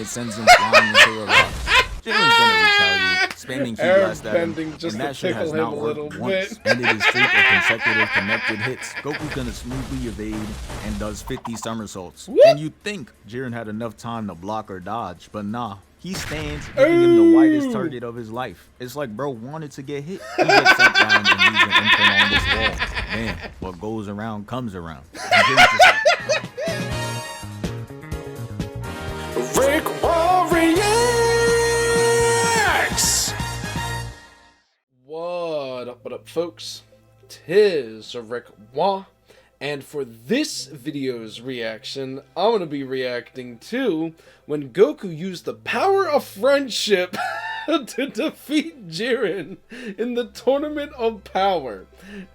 it sends him flying into a rock. Jiren's gonna retaliate, spamming key blast at him, and that shit has not worked once. Ended his streak of consecutive connected hits. Goku's gonna smoothly evade and does 50 somersaults. Whoop. And you'd think Jiren had enough time to block or dodge, but nah. He stands, giving him the widest target of his life. It's like bro wanted to get hit. He gets sent down and leaves an imprint on this wall. Man, what goes around comes around. RickWa reacts. What up, folks? Tis RickWa, and for this video's reaction, I'm gonna be reacting to when Goku used the power of friendship to defeat Jiren in the Tournament of Power,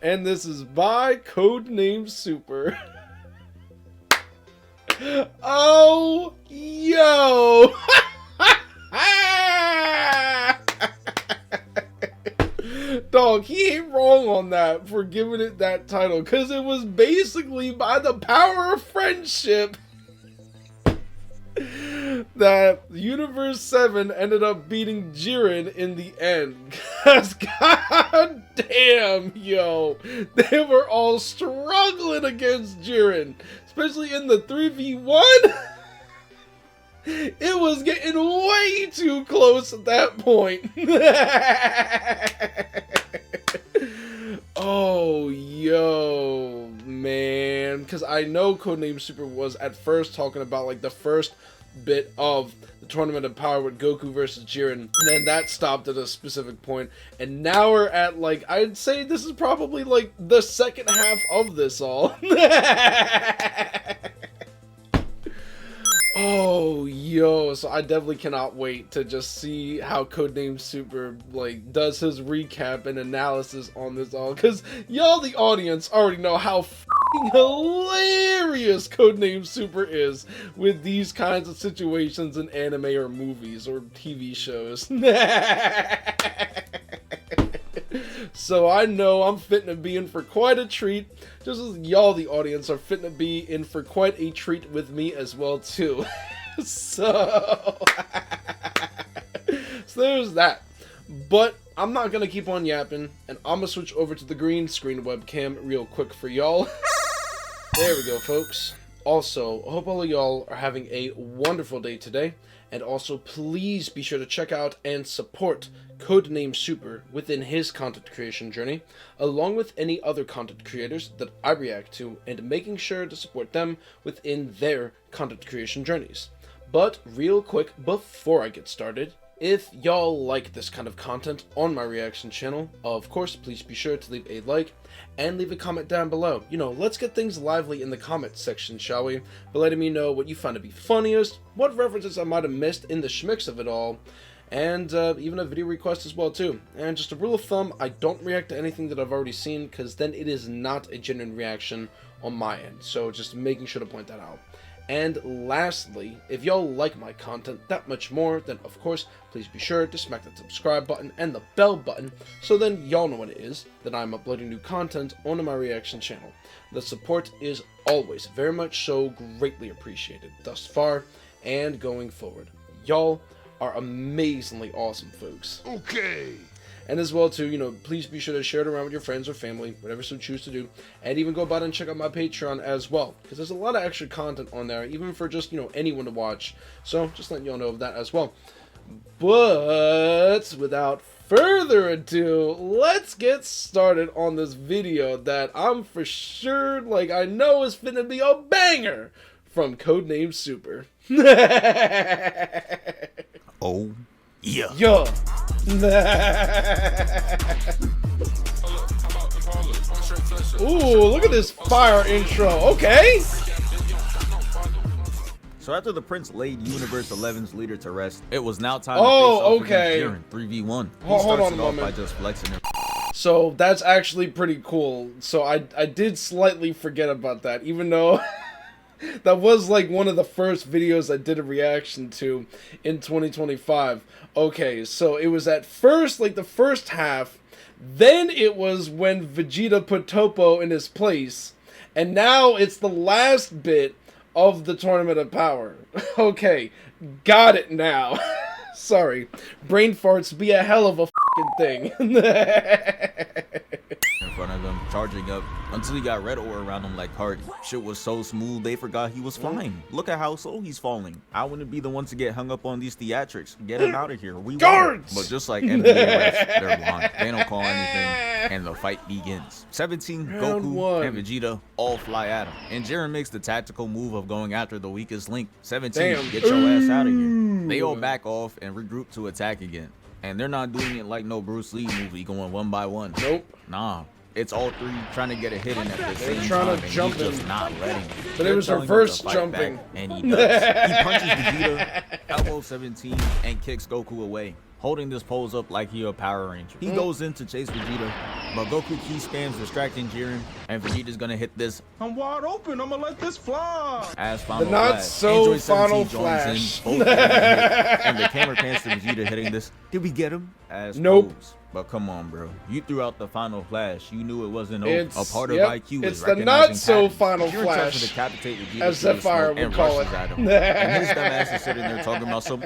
and this is by Codenamesuper. Oh, yo! Dog, he ain't wrong on that for giving it that title, because it was basically by the power of friendship that Universe 7 ended up beating Jiren in the end. Because god damn, yo, they were all struggling against Jiren, especially in the 3v1. It was getting way too close at that point. Oh, yo, man. Because I know Codenamesuper was at first talking about like the first bit of the Tournament of Power with Goku versus Jiren, and then that stopped at a specific point, and now we're at like, I'd say this is probably like the second half of this all. Oh, yo, so I definitely cannot wait to just see how Codenamesuper like does his recap and analysis on this all, because y'all, the audience, already know how f***ing hilarious Codenamesuper is with these kinds of situations in anime or movies or TV shows. So I know I'm fitting to be in for quite a treat, just as y'all, the audience, are fitting to be in for quite a treat with me as well too. So there's that. But I'm not gonna keep on yapping, and I'm gonna switch over to the green screen webcam real quick for y'all. There we go, folks. Also, I hope all of y'all are having a wonderful day today, and also please be sure to check out and support Codenamesuper within his content creation journey, along with any other content creators that I react to, and making sure to support them within their content creation journeys. But real quick, before I get started, if y'all like this kind of content on my reaction channel, of course, please be sure to leave a like and leave a comment down below. You know, let's get things lively in the comment section, shall we? By letting me know what you find to be funniest, what references I might have missed in the schmicks of it all, and even a video request as well too. And just a rule of thumb, I don't react to anything that I've already seen, because then it is not a genuine reaction on my end. So just making sure to point that out. And lastly, if y'all like my content that much more, then of course, please be sure to smack that subscribe button and the bell button, so then y'all know when it is that I'm uploading new content onto my reaction channel. The support is always very much so greatly appreciated thus far and going forward. Y'all are amazingly awesome, folks. Okay. And as well too, you know, please be sure to share it around with your friends or family, whatever you choose to do, and even go about and check out my Patreon as well, because there's a lot of extra content on there, even for just, you know, anyone to watch. So just letting y'all know of that as well. But without further ado, let's get started on this video that I'm for sure, like, I know is finna be a banger from Codenamesuper. Oh, yeah. Yo. Ooh, look at this fire intro. Okay. So after the prince laid Universe 11's leader to rest, it was now time Oh, to face okay. off against Jiren 3v1. He Hold starts on a it off moment. by just flexing him. So that's actually pretty cool. So I did slightly forget about that, even though that was like one of the first videos I did a reaction to in 2025. Okay, so it was at first like the first half, then it was when Vegeta put Topo in his place, and now it's the last bit of the Tournament of Power. Okay, got it now. Sorry, brain farts be a hell of a fucking thing. In front of him, charging up until he got red ore around him like Hardy. Shit was so smooth, they forgot he was flying. Look at how slow he's falling. I wouldn't be the one to get hung up on these theatrics. Get him out of here. We guards! But just like NBA refs, they're blind. They don't call anything, and the fight begins. 17, Round Goku, one. and Vegeta all fly at him. And Jiren makes the tactical move of going after the weakest link. 17, Damn. get your ass out of here. They all back off and regroup to attack again. And they're not doing it like no Bruce Lee movie going one by one. Nope. Nah. It's all three trying to get a hit in at the same trying time, to and jump he's just in. not letting. But it was reverse jumping. And he does. He punches Vegeta, elbow 17, and kicks Goku away, holding this pose up like he a Power Ranger. He goes in to chase Vegeta, but Goku key spams distracting Jiren, and Vegeta's gonna hit this. I'm wide open. I'm gonna let this fly. As final The not flash. so Android final 17 flash. joins in, both hit, and the camera pans to Vegeta hitting this. Did we get him? As Nope. pose. But come on, bro. You threw out the final flash. You knew it wasn't It's- a part of yep, IQ. it's is the recognizing not so patterns. final Jiren tries to flash, decapitate Vegeta as through the Zephfire smoke would and call rushes it. at him. And his dumb ass is sitting there talking about some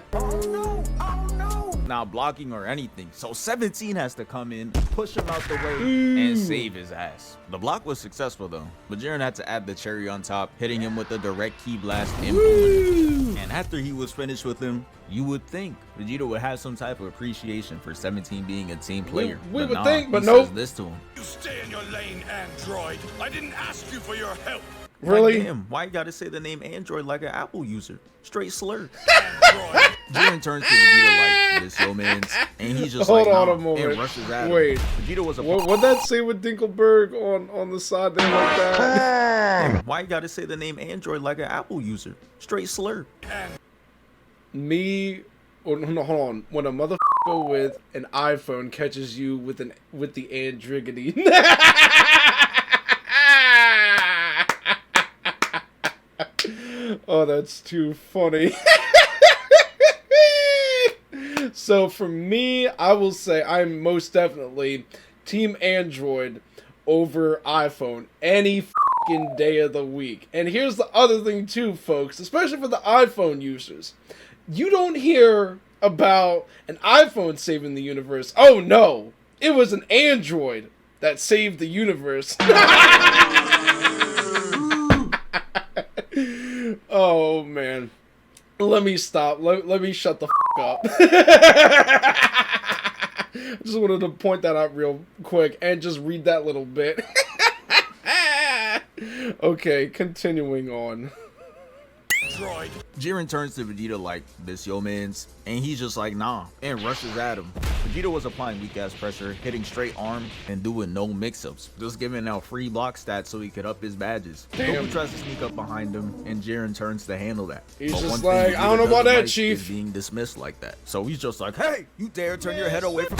not blocking or anything. So 17 has to come in, push him out the way, and save his ass. The block was successful though, but Jiren had to add the cherry on top, hitting him with a direct key blast and boom. And after he was finished with him, you would think Vegeta would have some type of appreciation for 17 being a team player. We would nah, think, but he nope. says this to him. You stay in your lane, Android. I didn't ask you for your help. Really? Like, damn, why you gotta say the name Android like an Apple user? Straight slur. Android. Jiren turns to Vegeta like, this yo man's, and he's just Hold like, on nah, a moment. and rushes at him. Wait. Vegeta was a What'd that say with Dinkelberg on the side there like that? Why you gotta say the name Android like an Apple user? Straight slur. Me, oh, no, hold on. When a motherfucker with an iPhone catches you with the Andriggity. Oh, that's too funny. So for me, I will say I'm most definitely Team Android over iPhone any fucking day of the week. And here's the other thing too, folks, especially for the iPhone users. You don't hear about an iPhone saving the universe. Oh no, it was an Android that saved the universe. Oh man, let me stop. Let me shut the up. I just wanted to point that out real quick and just read that little bit. Okay, continuing on. Android. Jiren turns to Vegeta like, this yo man's, and he's just like, nah, and rushes at him. Vegeta was applying weak ass pressure, hitting straight arm, and doing no mix-ups, just giving out free block stats so he could up his badges. Damn. Goku tries to sneak up behind him, and Jiren turns to handle that. He's But just one thing like, Vegeta I don't know about doesn't that, like Chief. is being dismissed like that. So he's just like, hey, you dare turn your head away from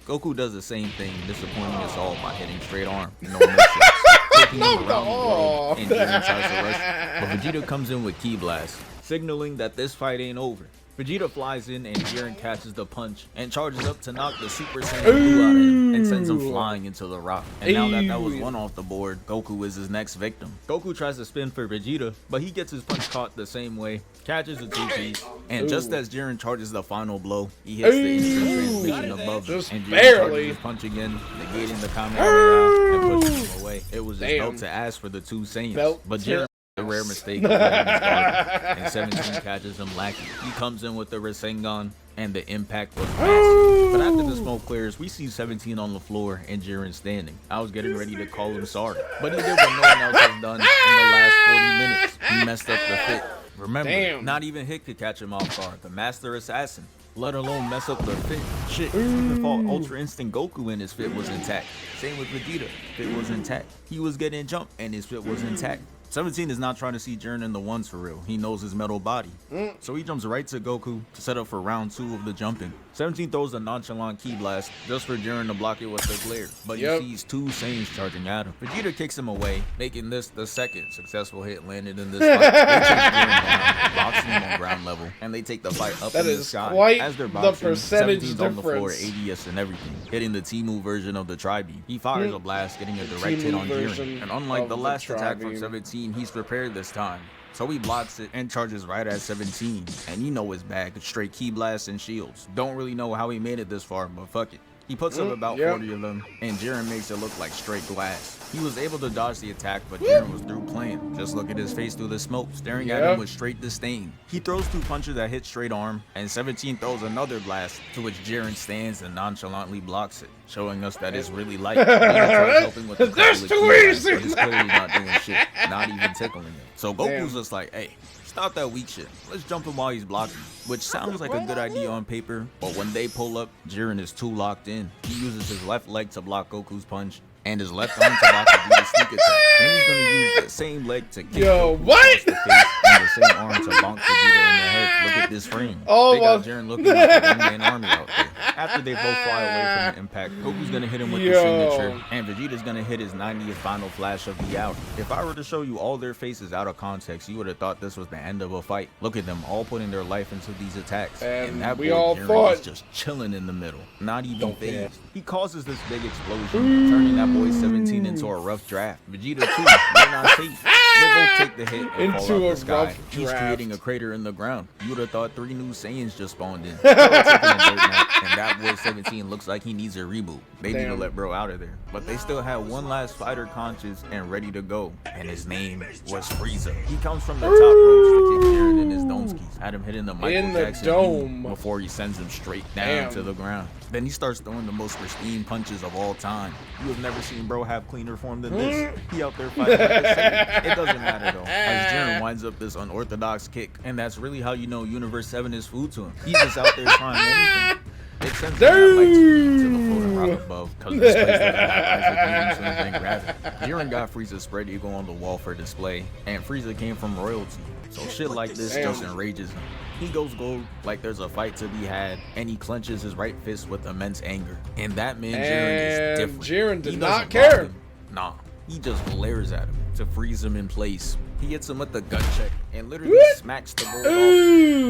Goku does the same thing, disappointing us all by hitting straight arm, no mix-ups, taking him around the world, and Jiren tries to rush, but Vegeta comes in with Ki Blast, signaling that this fight ain't over. Vegeta flies in and Jiren catches the punch and charges up to knock the Super Saiyan Blue out of him and sends him flying into the rock. And now that was one off the board, Goku is his next victim. Goku tries to spin for Vegeta, but he gets his punch caught the same way, catches a two-piece, and just as Jiren charges the final blow, he hits the instant transmission above him, Just and Jiren barely. charges his punch again, negating the Kamehameha and pushing him away. It was just Damn. dope to ask for the two Saiyans, Felt but Jiren the rare mistake of letting his guard, and 17 catches him lacking. He comes in with the Rasengan, and the impact was massive. But after the smoke clears, we see 17 on the floor and Jiren standing. I was getting ready to call him sorry, but he did what no one else has done in the last 40 minutes. He messed up the fit. Remember, Damn. not even Hit could catch him off guard, the master assassin, let alone mess up the fit. Shit, even fought Ultra Instinct Goku and his fit was intact. Same with Vegeta, fit was intact. He was getting jumped and his fit was intact. 17 is not trying to see Jiren in the ones for real. He knows his metal body. So he jumps right to Goku to set up for round 2 of the jumping. 17 throws a nonchalant ki blast just for Jiren to block it with the glare, but he sees two Saiyans charging at him. Vegeta kicks him away, making this the second successful hit landed in this fight. They take Jiren down, boxing him on ground level, and they take the fight up in the sky. Quite as they're the boxing, percentage 17's on the floor, difference. ADS and everything, hitting the T-move version of the Tri-Beam. He fires a blast, getting a direct hit on Jiren, and unlike the last attack from 17, he's prepared this time. So he blocks it and charges right at 17. And you know his bag, straight ki blasts and shields. Don't really know how he made it this far, but fuck it. He puts up about 40 of them, and Jiren makes it look like straight glass. He was able to dodge the attack, but Jiren was through playing. Just look at his face through the smoke, staring at him with straight disdain. He throws 2 punches that hit straight arm, and 17 throws another blast, to which Jiren stands and nonchalantly blocks it, showing us that it's really light. Helping with the That's too easy! But he's clearly not doing shit, not even tickling him. So Goku's just like, hey, stop that weak shit. Let's jump him while he's blocking. Which sounds like a good idea on paper, but when they pull up, Jiren is too locked in. He uses his left leg to block Goku's punch, and his left arm to block Vegeta's sneak attack. Then he's gonna use the same leg to kick Goku across the face, and the same arm to bonk Vegeta in the head. Look at this frame. They got Jiren looking like a one-man army out there. After they both fly away from the impact, Goku's gonna hit him with the signature, and Vegeta's gonna hit his 90th final flash of the hour. If I were to show you all their faces out of context, you would have thought this was the end of a fight. Look at them all putting their life into these attacks, and that boy Jiren is just chilling in the middle, not even phased. He causes this big explosion, turning that boy 17 into a rough draft. Vegeta too, they're not safe. They both take the hit and fall out the sky. He's creating a crater in the ground. You would have thought 3 new Saiyans just spawned in. Taking a dirt nap, and that boy 17 looks like he needs a reboot. They need to let bro out of there. But they still had one last fighter conscious and ready to go, and his name was Frieza. He comes from the top ropes to kick Jiren in his dome skis. Had him hitting the Michael Jackson dome before he sends him straight down to the ground. Then he starts throwing the most pristine punches of all time. You have never seen bro have cleaner form than this. He out there fighting like a Saiyan. It doesn't matter though, as Jiren winds up this unorthodox kick, and that's really how you know Universe 7 is food to him. He's just out there trying anything. It sends him like speed to the floating rock above, cause this place doesn't have Isaac Newton's gravity. Jiren got Frieza's spread eagle on the wall for display, and Frieza came from royalty. So shit like this just enrages him. He goes gold like there's a fight to be had, and he clenches his right fist with immense anger. And that man Jiren is different. Jiren did not care. Nah, he just glares at him to freeze him in place. He hits him with the gut check and literally smacks the gold off,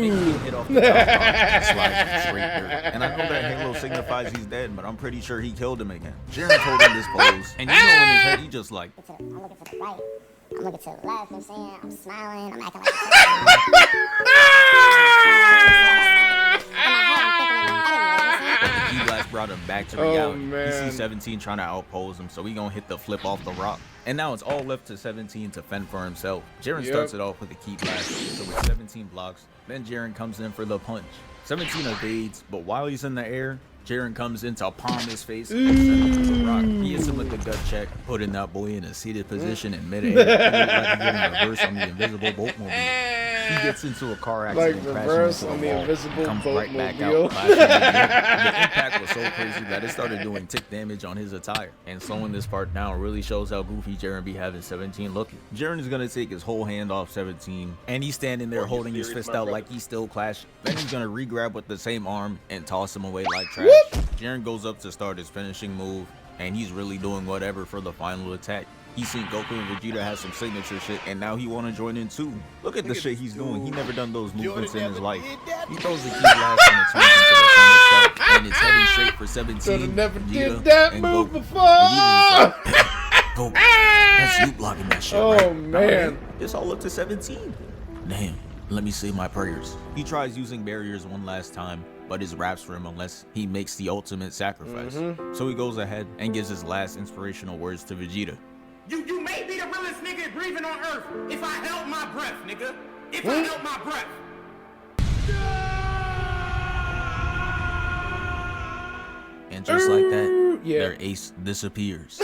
making him hit off the top rock and slides him straight dirt. And I know that halo signifies he's dead, but I'm pretty sure he killed him again. Jiren told him this pose, and you know in his head he just like, I'm looking to the right. I'm looking to the left, you know what I'm saying? I'm smiling, I'm acting like but the ki blast brought him back to reality. He sees 17 trying to outpose him, so he gonna hit the flip off the rock. And now it's all left to 17 to fend for himself. Jiren starts it off with a ki blast, so with 17 blocks, then Jiren comes in for the punch. 17 evades, but while he's in the air, Jiren comes in to palm his face and send him to the rock. He hits him with the gut check, putting that boy in a seated position in midair. He looked like he getting reverse on the invisible boatmobile. He gets into a car accident, crashing into the wall, comes right back out. The impact was so crazy that it started doing tick damage on his attire. And slowing this part down really shows how goofy Jiren be having 17 looking. Jiren is gonna take his whole hand off 17, and he's standing there holding his fist out like he's still clashing. Then he's gonna re-grab with the same arm and toss him away like trash. Jiren goes up to start his finishing move, and he's really doing whatever for the final attack. He's seen Goku and Vegeta have some signature shit, and now he want to join in too. Look at the shit he's doing. He never done those movements in his life. He throws the ki blast and it turns into the sun itself, and it's heading straight for 17. Never Vegeta, did that move Goku. before. Like, Goku, that's you blocking that shit. Oh right? man, it's all up to 17. Damn, let me say my prayers. He tries using barriers one last time, but his raps for him unless he makes the ultimate sacrifice. So he goes ahead and gives his last inspirational words to Vegeta. You may be the realest nigga breathing on earth if I held my breath, nigga. If I held my breath. And just like that, their ace disappears.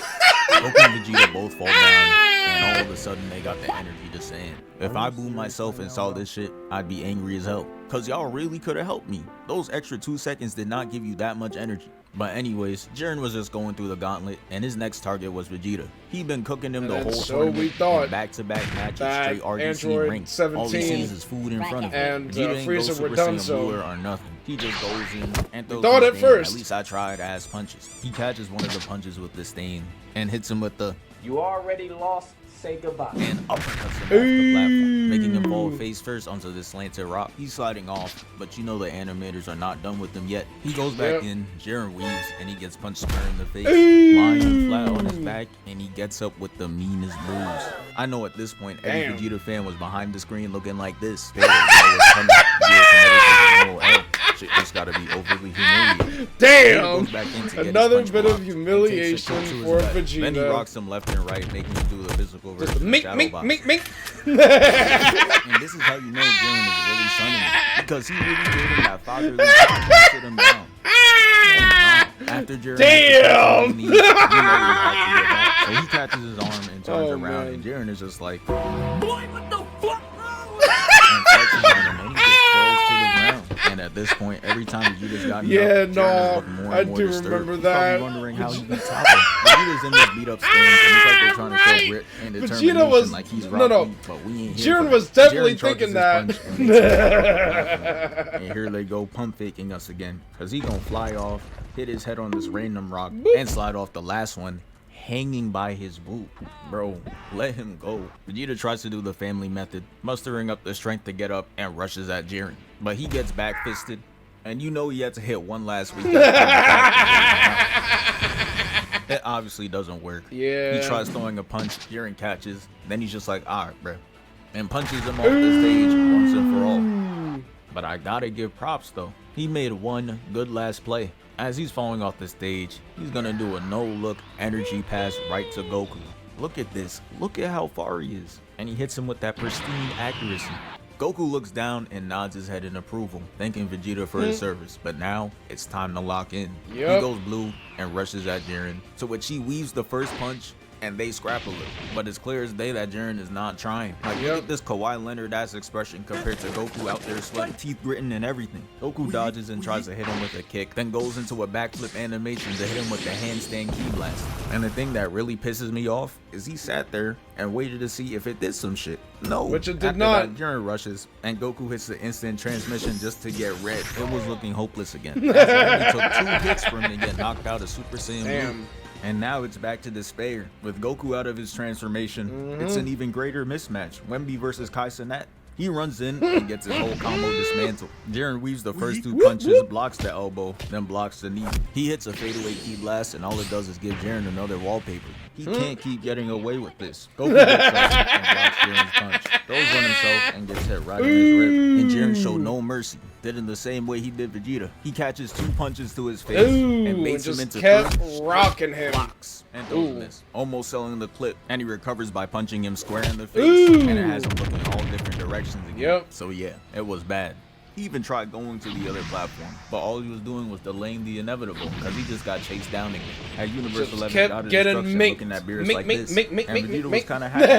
Goku and Vegeta both fall down, and all of a sudden they got the energy to stand. If I boomed myself and saw this shit, I'd be angry as hell. Cause y'all really could have helped me. Those extra 2 seconds did not give you that much energy. But anyways, Jiren was just going through the gauntlet, and his next target was Vegeta. He'd been cooking him the whole tournament, in back-to-back matches, straight RGC ranks. All he sees is food in front of him. And Frieza were done so. Or nothing. He just goes in and throws thought his at Stain. first. At least I tried ass punches. He catches one of the punches with the Stain and hits him with the You already lost, say goodbye. and uppercuts him off the platform, making him fall face first onto the slanted rock. He's sliding off, but you know the animators are not done with him yet. He goes back in, Jiren weaves, and he gets punched square in the face, lying flat on his back, and he gets up with the meanest bruise. I know at this point, every Vegeta fan was behind the screen looking like this. Shit just gotta be overly humiliating. Damn! Goes back in to get his Another punch bit blocked of and humiliation takes a shot to his for back. Vegeta. Then he rocks him left and right, making him do the physical version of Mink, Shadow mink, Box. mink, mink. And this is how you know Jiren is really sunning him, because he really gave him that fatherly touch and sit him down. And, after Jiren Damn! you know he had to get back. So he catches his arm and turns around, and Jiren is just like, boy, what the fuck? And touches on him, and he just falls to the ground. And at this point, every time Vegeta's gotten up, Jiren is looking more and more disturbed. remember He's that. probably wondering how he beats Top. Vegeta's in this beat up stance, and it's like they're trying to show grit and determination, Vegeta was like he's Rocky, but we ain't here Jiren for was that. definitely Jiren charges thinking his that. punch and makes it and here they go pump faking us again, because he gonna fly off, hit his head on this random rock, and slide off the last one, hanging by his boot. Bro, let him go. Vegeta tries to do the family method, mustering up the strength to get up, and rushes at Jiren. But he gets back fisted, and you know he had to hit one last week. It obviously doesn't work. Yeah. He tries throwing a punch, Jiren catches, then he's just like, alright, bro, and punches him off the stage once and for all. But I gotta give props though. He made one good last play. As he's falling off the stage, he's gonna do a no-look energy pass right to Goku. Look at this. Look at how far he is. And he hits him with that pristine accuracy. Goku looks down and nods his head in approval, thanking Vegeta for his service. But now, it's time to lock in. He goes blue and rushes at Jiren, to which he weaves the first punch, and they scrap a little. But it's clear as day that Jiren is not trying. Like, look at this Kawhi Leonard-ass expression compared to Goku out there sweating, teeth gritting and everything. Goku dodges and tries to hit him with a kick, then goes into a backflip animation to hit him with the handstand ki blast. And the thing that really pisses me off is he sat there and waited to see if it did some shit. No, which it did after not. That, Jiren rushes, and Goku hits the instant transmission just to get red. It was looking hopeless again. As it only took 2 hits for him to get knocked out of Super Saiyan Blue. And now it's back to despair. With Goku out of his transformation, it's an even greater mismatch. Wemby versus Kai Cenat. He runs in and gets his whole combo dismantled. Jiren weaves the first 2 punches, blocks the elbow, then blocks the knee. He hits a fadeaway ki blast, and all it does is give Jiren another wallpaper. He can't keep getting away with this. Goku gets up and blocks Jiren's punch, throws on himself, and gets hit right in his rib. And Jiren showed no mercy. Did in the same way he did Vegeta. He catches 2 punches to his face and baits him into 3 rocking him. blocks and throws a miss, almost selling the clip. And he recovers by punching him square in the face, and it has him looking all different directions again. So yeah, it was bad. He even tried going to the other platform, but all he was doing was delaying the inevitable, because he just got chased down again. At Universe 11, got his destruction looking at Beerus like this, and Vegeta was kind of happy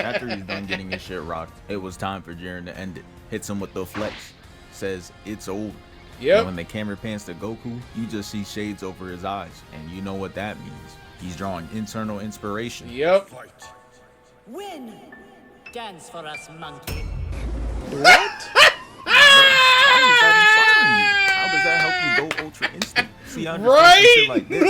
after he's done getting his shit rocked. It was time for Jiren to end it. Hits him with the flex, says it's over. And when the camera pans to Goku, you just see shades over his eyes, and you know what that means. He's drawing internal inspiration. Fight. Win. Dance for us, monkey. What? How does that help you go ultra instinct? See, I understand shit like this.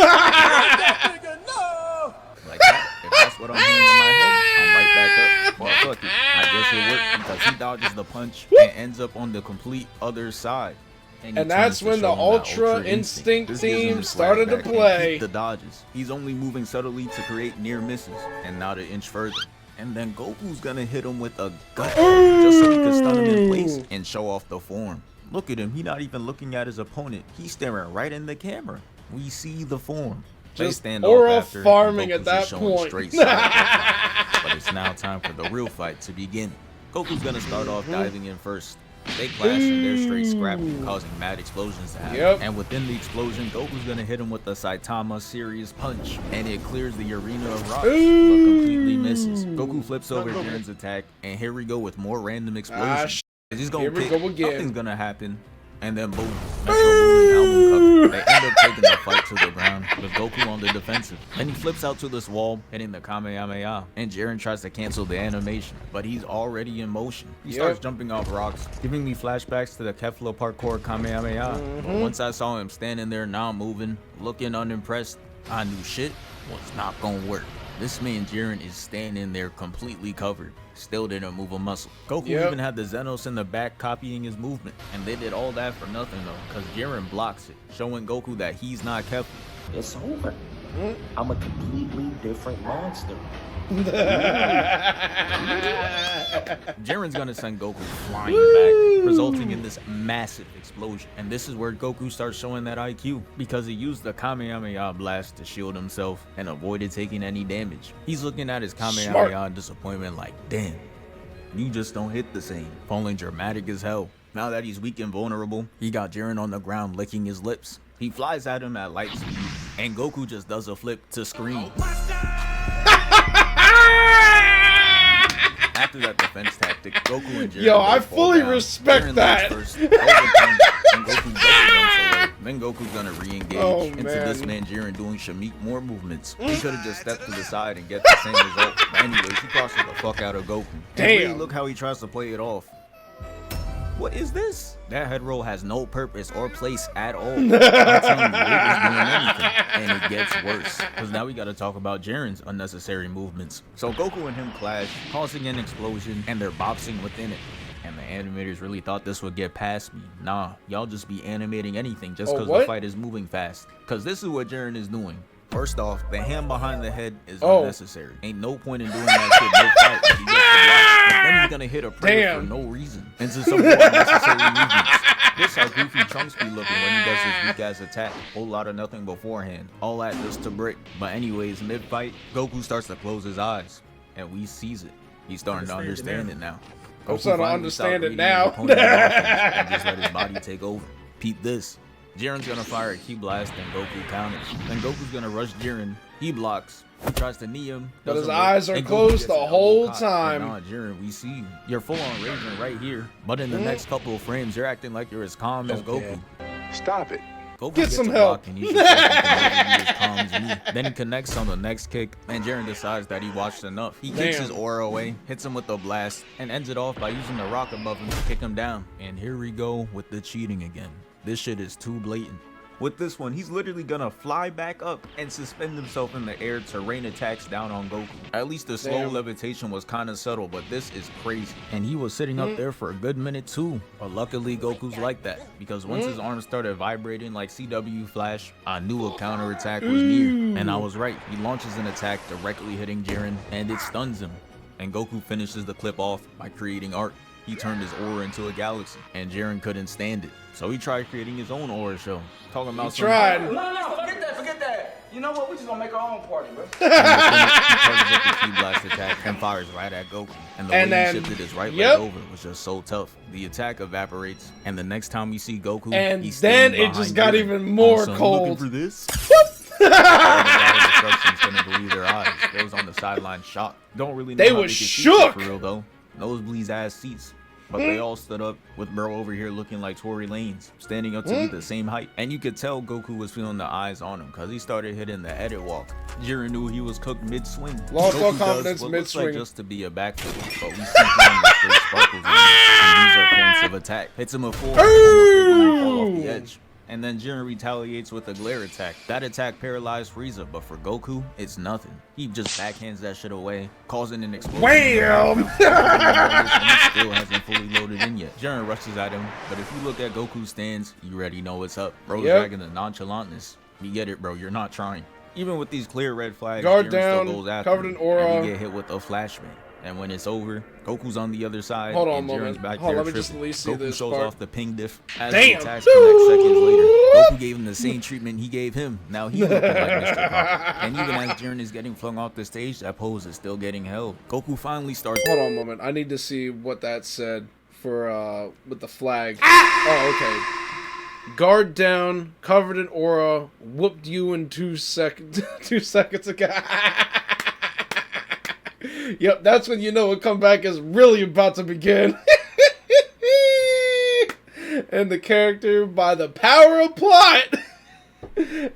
Like that. If that's what I'm hearing in my head, I'm right back up. Well, fuck it. I guess it worked, because he dodges the punch and ends up on the complete other side. And that's when the Ultra Instinct team started to play. The dodges. He's only moving subtly to create near misses, and not an inch further. And then Goku's gonna hit him with a gut, just so he can stun him in place and show off the form. Look at him. He's not even looking at his opponent. He's staring right in the camera. We see the form. Just oral farming at that point. But it's now time for the real fight to begin. Goku's gonna start off diving in first. They clash and they're straight scrapping, causing mad explosions to happen. And within the explosion, Goku's gonna hit him with the Saitama Serious Punch, and it clears the arena of rocks, but completely misses. Goku flips over Jiren's attack, and here we go with more random explosions. He's gonna pick, nothing's gonna happen, and then boom, Metro Boomin album cover. They end up taking the fight to the ground with Goku on the defensive. Then he flips out to this wall, hitting the Kamehameha, and Jiren tries to cancel the animation, but he's already in motion. He starts jumping off rocks, giving me flashbacks to the Kefla parkour Kamehameha. But once I saw him standing there not moving, looking unimpressed, I knew shit was not gonna work. This man Jiren is standing there completely covered, still didn't move a muscle. Goku even had the Xenos in the back copying his movement, and they did all that for nothing though, because Jiren blocks it, showing Goku that he's not Kefla. It's over. I'm a completely different monster. Jiren's gonna send Goku flying back, resulting in this massive explosion. And this is where Goku starts showing that IQ, because he used the Kamehameha blast to shield himself and avoided taking any damage. He's looking at his Kamehameha in disappointment like, damn, you just don't hit the same. Falling dramatic as hell. Now that he's weak and vulnerable, he got Jiren on the ground licking his lips. He flies at him at light speed, and Goku just does a flip to scream. After that defense tactic, Goku and Jiren I fully respect that. First, and Goku double jumps away. Then Goku's gonna re-engage into this man Jiren doing Shamik more movements. He could have just stepped to the side and get the same result. But anyways, he crosses the fuck out of Goku. Damn. Really, look how he tries to play it off. What is this? That head roll has no purpose or place at all. I'm telling you, it was doing anything. And it gets worse, because now we gotta talk about Jiren's unnecessary movements. So Goku and him clash, causing an explosion, and they're boxing within it. And the animators really thought this would get past me. Nah, y'all just be animating anything just because the fight is moving fast. Because this is what Jiren is doing. First off, the hand behind the head is unnecessary. Ain't no point in doing that shit mid-fight if he gets the block. But then he's gonna hit a predator for no reason. Into some more unnecessary movements. This how goofy Trunks be looking when he does his weak ass attack. Whole lot of nothing beforehand. All that just to brick. But anyways, mid-fight, Goku starts to close his eyes. And we sees it. He's starting to understand it now. I'm starting to understand it now. And just let his body take over. Peep this. Jiren's gonna fire a key blast and Goku counters. Then Goku's gonna rush Jiren. He blocks. He tries to knee him. But his eyes are closed the whole time. Nah, Jiren, we see you. You're full on raging right here. But in the next couple of frames, you're acting like you're as calm as Goku. Stop it. Goku Get some help. And he's just as calm as me. Then he connects on the next kick, and Jiren decides that he watched enough. He kicks his aura away, hits him with a blast, and ends it off by using the rock above him to kick him down. And here we go with the cheating again. This shit is too blatant. With this one, he's literally gonna fly back up and suspend himself in the air to rain attacks down on Goku. At least the slow levitation was kind of subtle, but this is crazy. And he was sitting up there for a good minute too. But luckily, Goku's like that, because once his arms started vibrating like CW Flash, I knew a counterattack was near. And I was right. He launches an attack directly hitting Jiren, and it stuns him. And Goku finishes the clip off by creating art. He turned his aura into a galaxy, and Jiren couldn't stand it. So he tried creating his own aura show. Talking about He tried. No, forget that. You know what? We just gonna make our own party, bro. He charges up the key blast attack and fires right at Goku. And the way he shifted his right leg over was just so tough. The attack evaporates, and the next time we see Goku, and he's then it just got Jiren. even more cold. Looking for this? Destruction's gonna believe their eyes. They was on the sideline shocked. Don't really know They how was could shook for real though. Nosebleeds ass seats. But they all stood up, with bro over here looking like Tory Lanez, standing up to be the same height. And you could tell Goku was feeling the eyes on him, because he started hitting the edit walk. Jiren knew he was cooked mid-swing. Lost all Goku confidence does what looks mid-swing. like just to be a backflip, but we see him with straight sparkles in it. And these are points of attack. Hits him a 4, almost making him fall off the edge. And then Jiren retaliates with a glare attack. That attack paralyzed Frieza, but for Goku, it's nothing. He just backhands that shit away, causing an explosion. Wham! He still hasn't fully loaded in yet. Jiren rushes at him, but if you look at Goku's stance, you already know what's up. Bro's dragging the nonchalantness. You get it, bro. You're not trying. Even with these clear red flags, Guard Jiren down, still goes after covered him, in aura. and we get hit with a flashbang. And when it's over, Goku's on the other side. Hold on and a Jiren's moment. back Hold there on, let me just tripping. at least see Goku this shows part. off the ping diff as Damn. the attacks connect seconds later. Goku gave him the same treatment he gave him. Now he's looking like Mr. Pop. And even as Jiren is getting flung off the stage, that pose is still getting held. Goku finally starts. Hold on a moment. I need to see what that said for with the flag. Oh, okay. Guard down, covered in aura, whooped you in 2 seconds. 2 seconds ago. Yep, that's when you know a comeback is really about to begin. And the character, by the power of plot,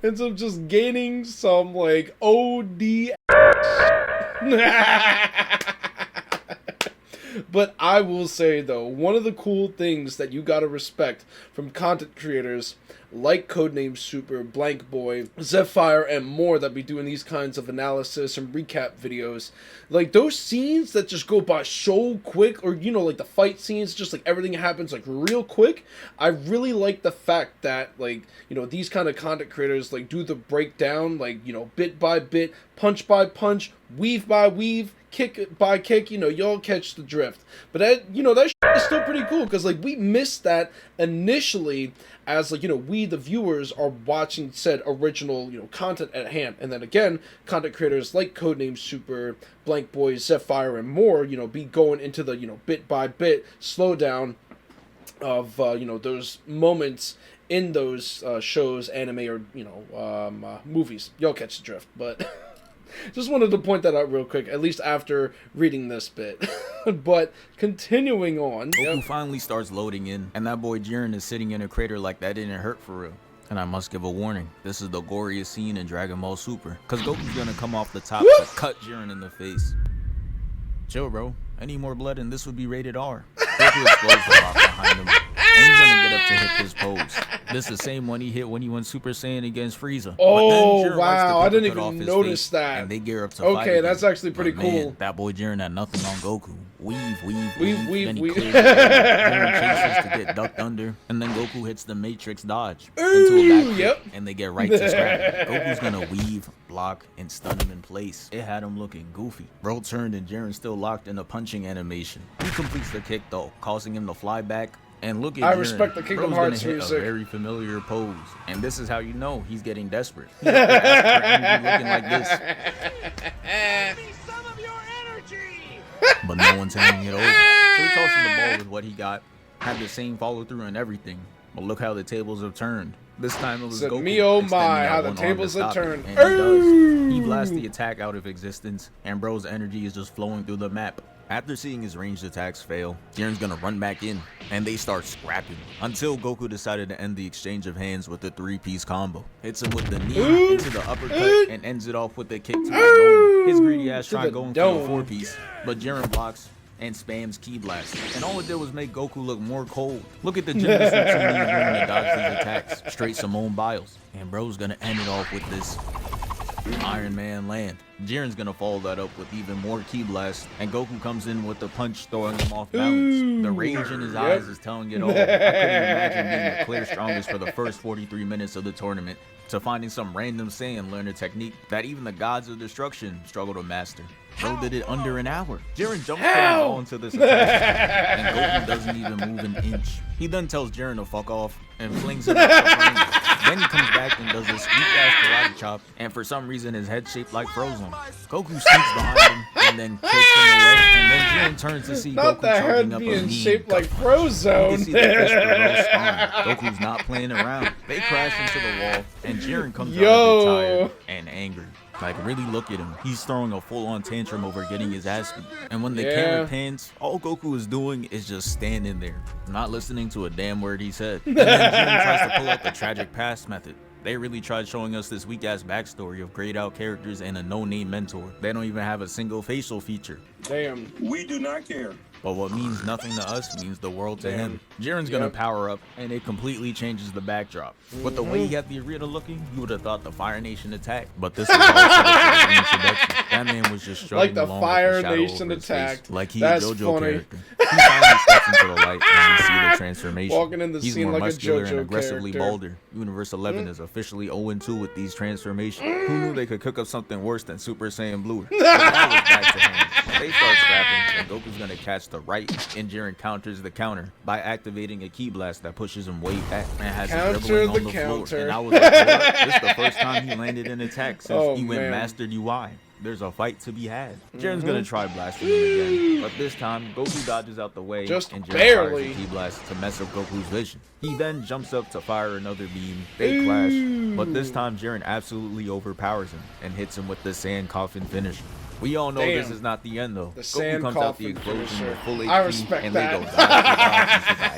ends up just gaining some like OD. But I will say though, one of the cool things that you gotta respect from content creators like Codenamesuper, BlankBoy, Zephfire, and more that be doing these kinds of analysis and recap videos, like those scenes that just go by so quick, or you know, like the fight scenes, just like everything happens like real quick. I really like the fact that, like, you know, these kind of content creators like do the breakdown, like, you know, bit by bit, punch by punch, weave by weave, kick by kick, you know, y'all catch the drift. But that, you know, that shit is still pretty cool, because like we missed that initially as, like, you know, we the viewers are watching said original, you know, content at hand. And then again, content creators like Codenamesuper, BlankBoy, Zephfire, and more, you know, be going into the, you know, bit by bit slowdown of you know, those moments in those shows, anime, or, you know, movies. Y'all catch the drift. But just wanted to point that out real quick, at least after reading this bit. But continuing on, Goku finally starts loading in, and that boy Jiren is sitting in a crater like that didn't hurt for real. And I must give a warning, this is the goriest scene in Dragon Ball Super, cause Goku's gonna come off the top to cut Jiren in the face. Chill, bro. Any more blood and this would be rated R. Goku explodes the rock behind him, and he's gonna get up to hit this pose. This is the same one he hit when he went Super Saiyan against Frieza. Oh, wow, I didn't even notice that. And they gear up to fight again. That's actually pretty cool. Man, that boy Jiren had nothing on Goku. Weave. Then he weave. clears the air. Jiren chases to get ducked under, and then Goku hits the Matrix dodge into a back kick, and they get right to scrapping. Goku's gonna weave, block, and stun him in place. It had him looking goofy. Bro turned and Jiren still locked in a punching animation. He completes the kick though, causing him to fly back. And look at I Jiren. respect the Kingdom Bro's Hearts gonna hit music. a very familiar pose, and this is how you know he's getting desperate. He's up there asking for energy, looking like this. Some of your energy. But no one's handing it over. So he tosses the ball with what he got. Had the same follow through and everything. But look how the tables have turned. This time it was Goku. Me oh extending my, out how the one arm tables to have stop it, turned. and he does. He blasts the attack out of existence, and Bro's energy is just flowing through the map. After seeing his ranged attacks fail, Jiren's gonna run back in, and they start scrapping, until Goku decided to end the exchange of hands with the 3-piece combo. Hits him with the knee into the uppercut, and ends it off with the kick to the dome. His greedy ass tried going for the 4-piece, but Jiren blocks and spams Ki Blast, and all it did was make Goku look more cold. Look at the gymnastics in to dodge these attacks, straight Simone Biles, and Bro's gonna end it off with this Iron Man land. Jiren's gonna follow that up with even more Ki Blast, and Goku comes in with the punch, throwing him off balance. The rage in his eyes is telling it all. I couldn't imagine being the clear strongest for the first 43 minutes of the tournament, to finding some random Saiyan learn a technique that even the gods of destruction struggle to master. Bro did it under an hour. Jiren jumps all into this attack, and Goku doesn't even move an inch. He then tells Jiren to fuck off and flings him up the frame. Then he comes back and does this weak-ass karate chop, and for some reason his head's shaped like Frozen. Goku sneaks behind him and then kicks him away, and then Jiren turns to see Not Goku the charging head up a being mean shaped like gut punch. Frozen. You can see the fist of Rose spine. Goku's not playing around. They crash into the wall, and Jiren comes out a bit tired and angry. Like, really look at him. He's throwing a full-on tantrum over getting his ass beat. And when the camera pans, all Goku is doing is just standing there, not listening to a damn word he said. And then Jiren tries to pull out the tragic past method. They really tried showing us this weak-ass backstory of grayed-out characters and a no-name mentor. They don't even have a single facial feature. Damn. We do not care. But what means nothing to us means the world to him. Jiren's gonna power up, and it completely changes the backdrop. With the way he had the arena looking, you would have thought the Fire Nation attacked. But this is all set up for the introduction. That man was just struggling Like the along Fire with the shadow Nation over his attacked. face, like he That's a JoJo funny. character. He finally steps into the light, and we see the transformation. Walking in the He's scene more like a muscular JoJo and aggressively character. bolder. Universe 11 is officially 0-2 with these transformations. Who knew they could cook up something worse than Super Saiyan Blue? But now it's back to him. They start scrapping, and Goku's gonna catch the right, and Jiren counters the counter by activating a Ki Blast that pushes him way back and has him dribbling on the floor. And I was like, what? This is the first time he landed an attack since he went Mastered UI. There's a fight to be had. Jiren's gonna try blasting him again, but this time Goku dodges out the way, Just and Jiren barely. fires a Ki Blast to mess up Goku's vision. He then jumps up to fire another beam. They clash, but this time Jiren absolutely overpowers him and hits him with the Sand Coffin finisher. We all know this Damn. is not the end though. The Goku sand comes out the coffin explosion finisher. with full HP, I respect and that. they go dodge into the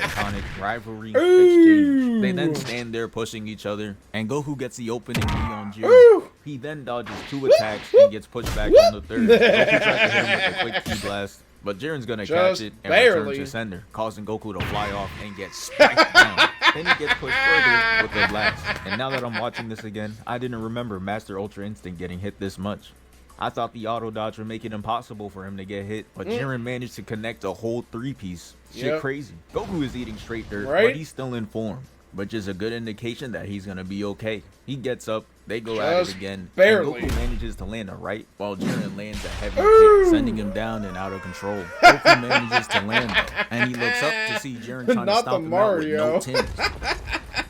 iconic rivalry exchange. They then stand there pushing each other, and Goku gets the opening knee on Jiren. He then dodges 2 attacks and gets pushed back on the 3rd. Goku tries to hit him with a quick key blast, but Jiren's gonna catch it and return to sender, causing Goku to fly off and get smacked down. Then he gets pushed further with the blast. And now that I'm watching this again, I didn't remember Master Ultra Instinct getting hit this much. I thought the auto dodge would make it impossible for him to get hit, but Jiren managed to connect a whole 3-piece. Shit crazy. Goku is eating straight dirt, but he's still in form, which is a good indication that he's gonna be okay. He gets up, they go at it again, and Goku manages to land a right, while Jiren lands a heavy kick, sending him down and out of control. Goku manages to land though, and he looks up to see Jiren trying to stomp him out with no tins.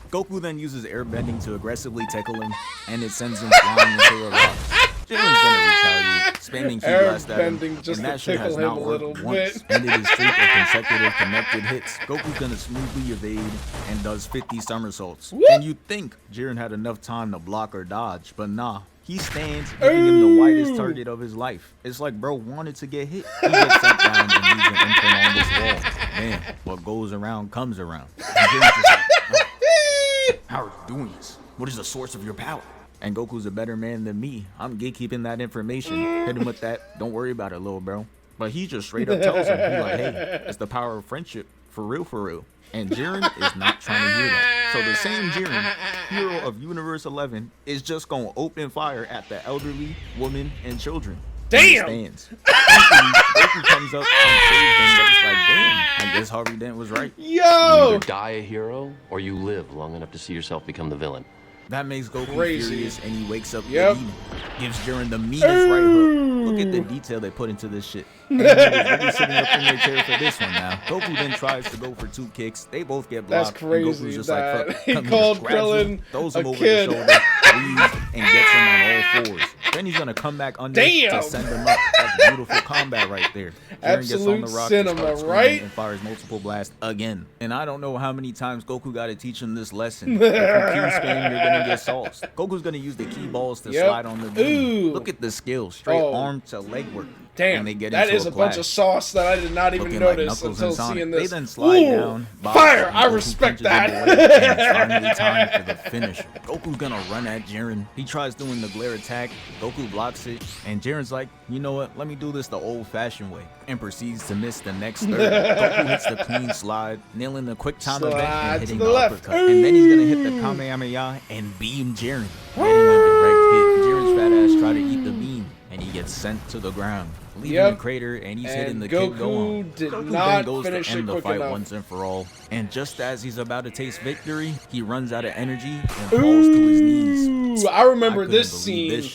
Goku then uses airbending to aggressively tickle him, and it sends him flying into a rock. Jiren's gonna retaliate, spamming key blast at him, and that shit has not worked once. Ended his streak of consecutive connected hits. Goku's gonna smoothly evade and does 50 somersaults. And you'd think Jiren had enough time to block or dodge, but nah. He stands, giving him the widest target of his life. It's like bro wanted to get hit. He gets sent down and leaves an imprint on this wall. Man, what goes around comes around. And Jiren's just like, oh, how are you doing this? What is the source of your power? And Goku's a better man than me. I'm gatekeeping that information. Hit him with that. Don't worry about it, little bro. But he just straight up tells him, he's like, hey, it's the power of friendship. For real, for real. And Jiren is not trying to hear that. So the same Jiren, hero of Universe 11, is just going to open fire at the elderly, women, and children. Damn! Goku comes up and saves them, but it's like, damn, I guess Harvey Dent was right. Yo! You either die a hero, or you live long enough to see yourself become the villain. That makes Goku furious, and he wakes up the demon. Gives Jiren the meanest right hook. Look at the detail they put into this shit. And he's really sitting up in their chair for this one now. Goku then tries to go for 2 kicks. They both get blocked. That's crazy. And Goku's just that like, fuck, he called Krillin throws a him over kid. the shoulder, leaves, and gets him on all 4s. Then he's gonna come back under to send him up. That's beautiful combat right there. Jiren gets on the rock cinema, right? And fires multiple blasts again. And I don't know how many times Goku got to teach him this lesson. If you keep spamming, you're gonna get sauced. Goku's gonna use the key balls to slide on the beam. Look at the skill, straight arm to leg work. Damn, and they get that into is a bunch of sauce that I did not even notice until seeing this. They then slide down. Fire! I respect that. And it's finally time for the finish. Goku's gonna run at Jiren. He tries doing the glare attack. Goku blocks it, and Jiren's like, you know what? Let me do this the old-fashioned way, and proceeds to miss the next third. Goku hits the clean slide, nailing the quick time event and hitting the uppercut. And then he's gonna hit the Kamehameha and beam Jiren. Hitting a direct hit. Jiren's fat ass try to eat the beam, and he gets sent to the ground, leaving the crater, and he's hitting the kick go on. Goku then goes to end the fight once and for all, and just as he's about to taste victory, he runs out of energy and falls to his knees. I remember this scene.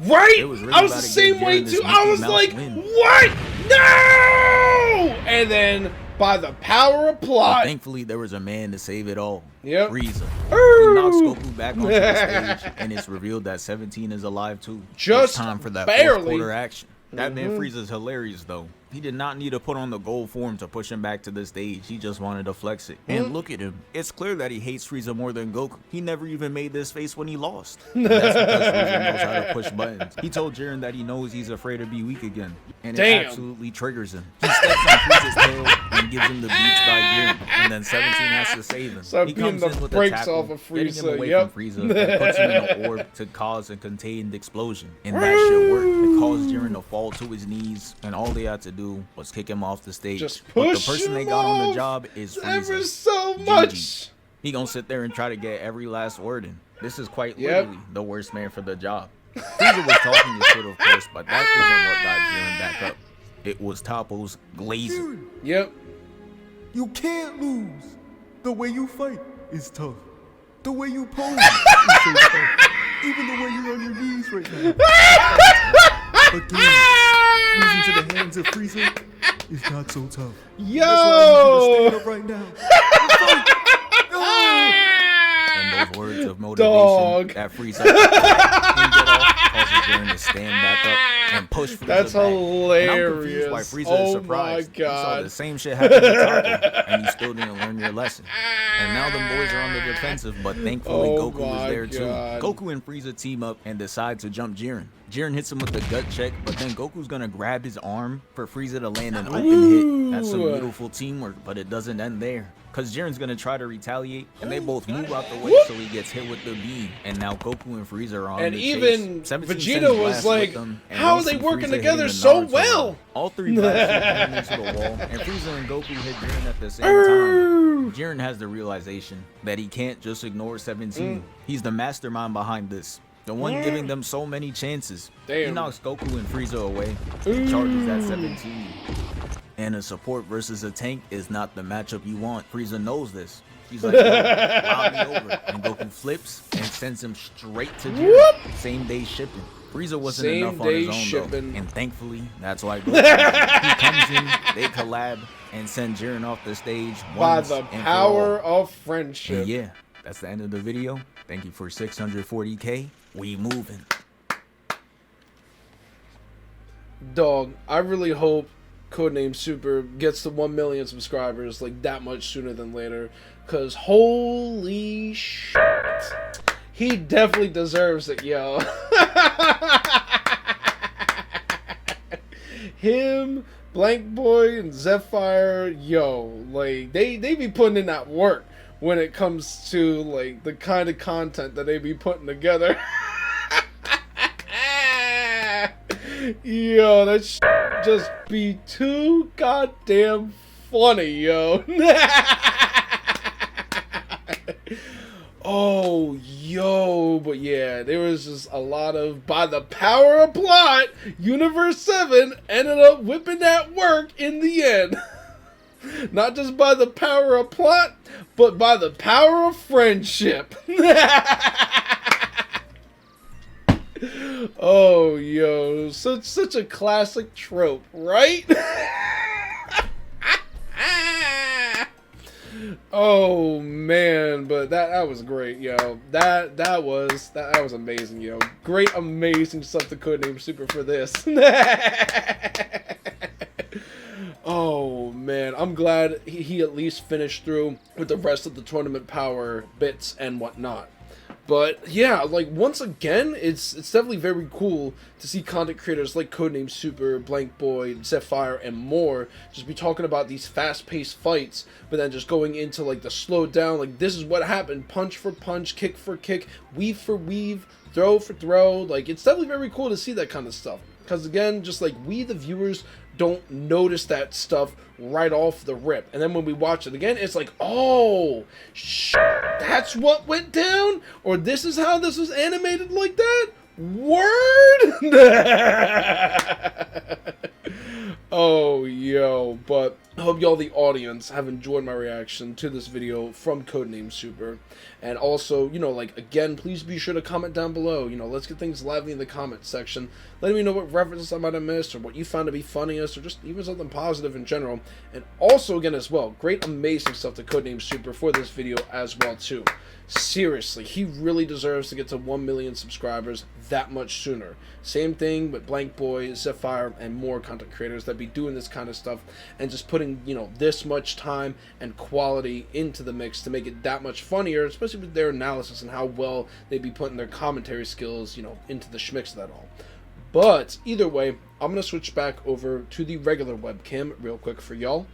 Right? Really I was the same way too. I was like, what? No! And then, by the power of plot, thankfully there was a man to save it all. Frieza. He knocks Goku back onto the stage, and it's revealed that 17 is alive too. Just it's time for that barely. fourth quarter action. That man Frieza's hilarious though. He did not need to put on the gold form to push him back to the stage. He just wanted to flex it. And look at him. It's clear that he hates Frieza more than Goku. He never even made this face when he lost. And that's because Frieza knows how to push buttons. He told Jiren that he knows he's afraid to be weak again. And it absolutely triggers him. He steps on Frieza's tail and gives him the beats by Jiren. And then 17 has to save him. So he comes in with a tackle, getting him away from Frieza, and puts him in an orb to cause a contained explosion. And that shit worked. It caused Jiren to fall to his knees, and all they had to do was kick him off the stage. Just but push the person they him got on the off job is ever Frieza. so much. He gonna sit there and try to get every last word in. This is quite literally the worst man for the job. Frieza was talking his shit, of course, but that isn't what got Jiren back up. It was Toppo's glazer. Yep. You can't lose. The way you fight is tough. The way you pose is so tough. Even the way you're on your knees right now. Again, losing to the hands of Frieza is not so tough. Yo! That's why I need you to stand up right now. And those words of motivation that Frieza causes Jiren to stand back up. and pushed Frieza That's back. hilarious. And I'm confused why Frieza Oh is surprised. my God. You saw the same shit happen to Taka, and you still didn't learn your lesson. And now the boys are on the defensive, but thankfully Goku was there too. Goku and Frieza team up and decide to jump Jiren. Jiren hits him with the gut check, but then Goku's gonna grab his arm for Frieza to land an open hit. That's some beautiful teamwork, but it doesn't end there. Cause Jiren's gonna try to retaliate, and they both move out the way so he gets hit with the beam. And now Goku and Frieza are on the chase. And even Vegeta was like, how are they working together so well? All three blasts into the wall, and Frieza and Goku hit Jiren at the same time. Jiren has the realization that he can't just ignore 17. He's the mastermind behind this. The one giving them so many chances. He knocks Goku and Frieza away and charges at 17. And a support versus a tank is not the matchup you want. Frieza knows this. He's like, wow me over. And Goku flips and sends him straight to Jiren. Same day shipping. Frieza wasn't enough on his own though. And thankfully, that's why Goku he comes in, they collab, and send Jiren off the stage by the power of friendship. And yeah, that's the end of the video. Thank you for 640K. We moving. Dog, I really hope Codenamesuper gets to 1 million subscribers like that much sooner than later, cause holy shit, he definitely deserves it, yo. Him, BlankBoy, and Zephfire, yo, like they be putting in that work when it comes to like the kind of content that they be putting together. Yo, that just be too goddamn funny, yo. Oh, yo, but yeah, there was just a lot of, by the power of plot, Universe 7 ended up whipping that work in the end. Not just by the power of plot, but by the power of friendship. Oh, yo, such a classic trope, right? Oh man, but that was great, yo. That was amazing, yo. Great, amazing stuff to Codenamesuper for this. Oh man, I'm glad he at least finished through with the rest of the tournament power bits and whatnot. But yeah, like once again, it's definitely very cool to see content creators like Codenamesuper, BlankBoy, Zephfire, and more just be talking about these fast-paced fights, but then just going into like the slowed down, like this is what happened, punch for punch, kick for kick, weave for weave, throw for throw. Like it's definitely very cool to see that kind of stuff. Because again, just like we the viewers don't notice that stuff right off the rip. And then when we watch it again, it's like, oh, that's what went down? Or this is how this was animated like that? Word? Oh, yo, but I hope y'all, the audience, have enjoyed my reaction to this video from Codenamesuper. And also, you know, like, again, please be sure to comment down below. You know, let's get things lively in the comment section. Letting me know what references I might have missed, or what you found to be funniest, or just even something positive in general. And also, again, as well, great, amazing stuff to Codenamesuper for this video as well, too. Seriously, he really deserves to get to 1 million subscribers that much sooner. Same thing with BlankBoy, Zephfire, and more content creators that be doing this kind of stuff and just putting, you know, this much time and quality into the mix to make it that much funnier, especially with their analysis and how well they be putting their commentary skills, you know, into the schmicks of that all. But either way, I'm going to switch back over to the regular webcam real quick for y'all.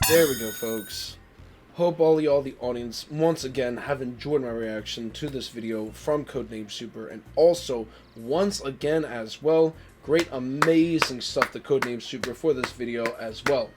There we go, folks. Hope all y'all, the audience, once again have enjoyed my reaction to this video from Codenamesuper, and also, once again as well, great amazing stuff to Codenamesuper for this video as well.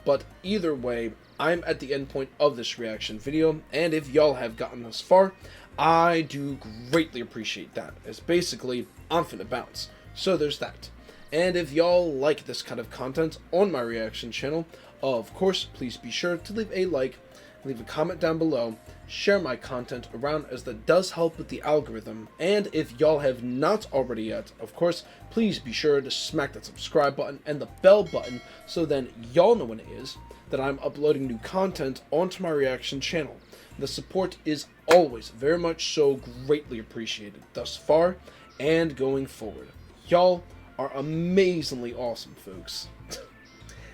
But either way, I'm at the end point of this reaction video, and if y'all have gotten this far, I do greatly appreciate that, as basically, I'm finna bounce. So there's that. And if y'all like this kind of content on my reaction channel, of course, please be sure to leave a like, leave a comment down below, share my content around, as that does help with the algorithm. And if y'all have not already yet, of course, please be sure to smack that subscribe button and the bell button, so then y'all know when it is that I'm uploading new content onto my reaction channel. The support is always very much so greatly appreciated thus far and going forward. Y'all are amazingly awesome, folks.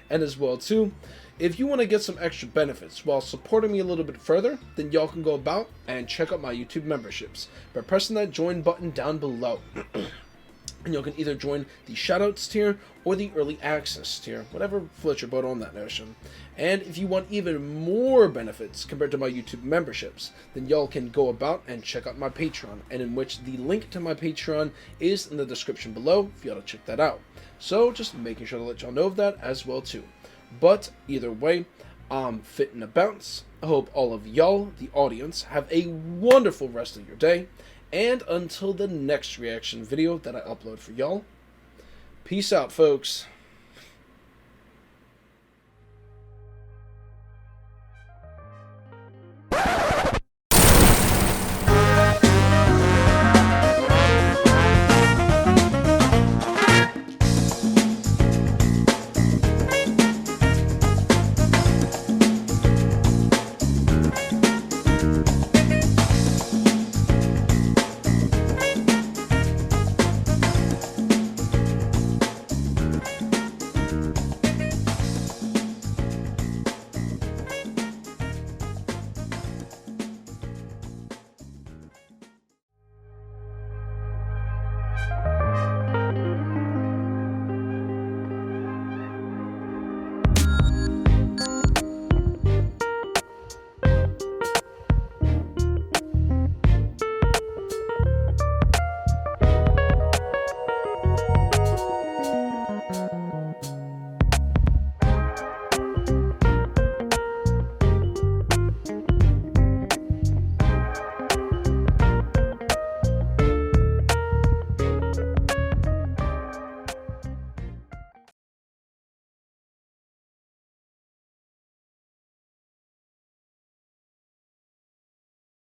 And as well, too, if you want to get some extra benefits while supporting me a little bit further, then y'all can go about and check out my YouTube memberships by pressing that join button down below. And you can either join the Shoutouts tier or the Early Access tier, whatever floats your boat on that notion. And if you want even more benefits compared to my YouTube memberships, then y'all can go about and check out my Patreon, and in which the link to my Patreon is in the description below if y'all to check that out. So just making sure to let y'all know of that as well too. But either way, I'm fitting a bounce. I hope all of y'all, the audience, have a wonderful rest of your day. And until the next reaction video that I upload for y'all, peace out, folks.